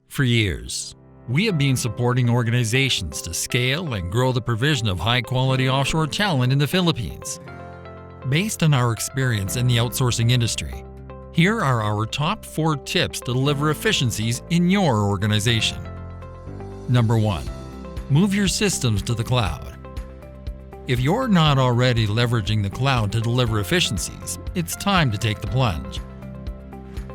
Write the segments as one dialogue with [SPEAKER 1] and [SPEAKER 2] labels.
[SPEAKER 1] For years, we have been supporting organizations to scale and grow the provision of high-quality offshore talent in the Philippines. Based on our experience in the outsourcing industry, here are our top 4 tips to deliver efficiencies in your organization. Number 1. Move your systems to the cloud. If you're not already leveraging the cloud to deliver efficiencies, it's time to take the plunge.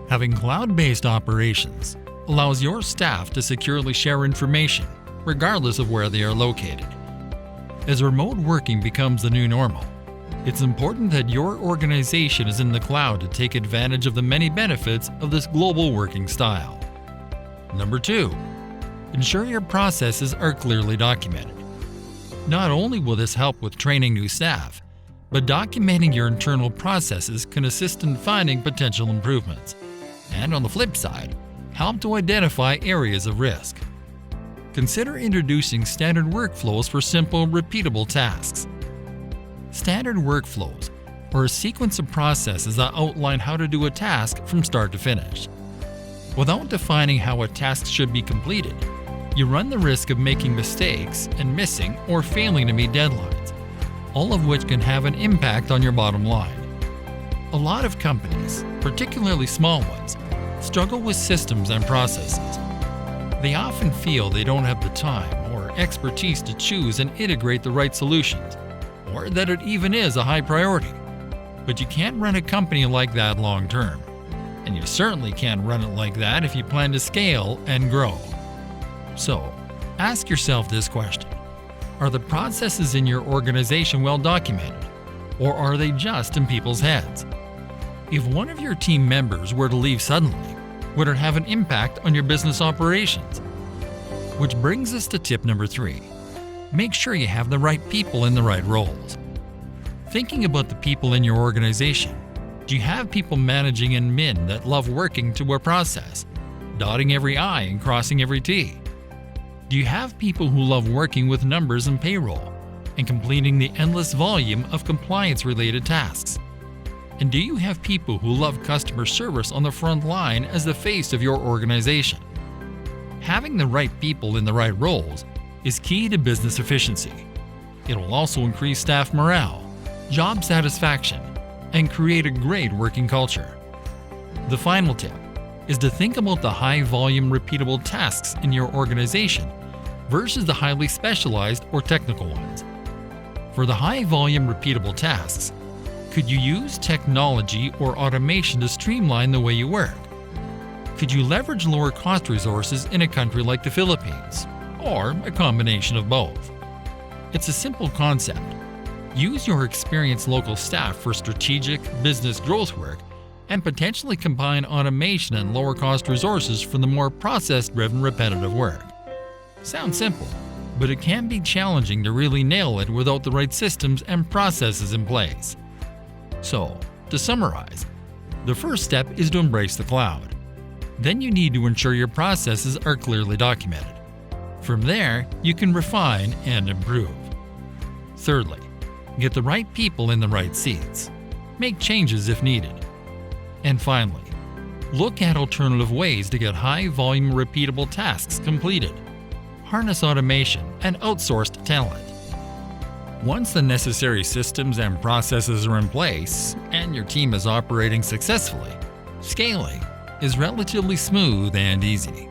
[SPEAKER 1] Having cloud-based operations allows your staff to securely share information, regardless of where they are located. As remote working becomes the new normal, it's important that your organization is in the cloud to take advantage of the many benefits of this global working style. Number 2. Ensure your processes are clearly documented. Not only will this help with training new staff, but documenting your internal processes can assist in finding potential improvements. And on the flip side, help to identify areas of risk. Consider introducing standard workflows for simple, repeatable tasks. Standard workflows are a sequence of processes that outline how to do a task from start to finish. Without defining how a task should be completed, you run the risk of making mistakes and missing or failing to meet deadlines, all of which can have an impact on your bottom line. A lot of companies, particularly small ones, struggle with systems and processes. They often feel they don't have the time or expertise to choose and integrate the right solutions, or that it even is a high priority. But you can't run a company like that long term, and you certainly can't run it like that if you plan to scale and grow. So, ask yourself this question: are the processes in your organization well documented, or are they just in people's heads? If one of your team members were to leave suddenly, would it have an impact on your business operations? Which brings us to tip number 3. Make sure you have the right people in the right roles. Thinking about the people in your organization, do you have people managing admin that love working to a process, dotting every I and crossing every T? Do you have people who love working with numbers and payroll and completing the endless volume of compliance-related tasks? And do you have people who love customer service on the front line as the face of your organization? Having the right people in the right roles is key to business efficiency. It will also increase staff morale, job satisfaction, and create a great working culture. The final tip is to think about the high-volume repeatable tasks in your organization versus the highly specialized or technical ones. For the high-volume repeatable tasks, could you use technology or automation to streamline the way you work? Could you leverage lower cost resources in a country like the Philippines, or a combination of both? It's a simple concept. Use your experienced local staff for strategic business growth work and potentially combine automation and lower cost resources for the more process-driven repetitive work. Sounds simple, but it can be challenging to really nail it without the right systems and processes in place. So, to summarize, the first step is to embrace the cloud. Then you need to ensure your processes are clearly documented. From there, you can refine and improve. Thirdly, get the right people in the right seats. Make changes if needed. And finally, look at alternative ways to get high-volume repeatable tasks completed. Harness automation and outsourced talent. Once the necessary systems and processes are in place and your team is operating successfully, scaling is relatively smooth and easy.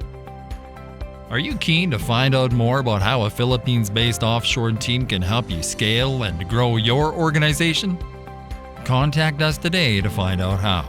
[SPEAKER 1] Are you keen to find out more about how a Philippines-based offshore team can help you scale and grow your organization? Contact us today to find out how.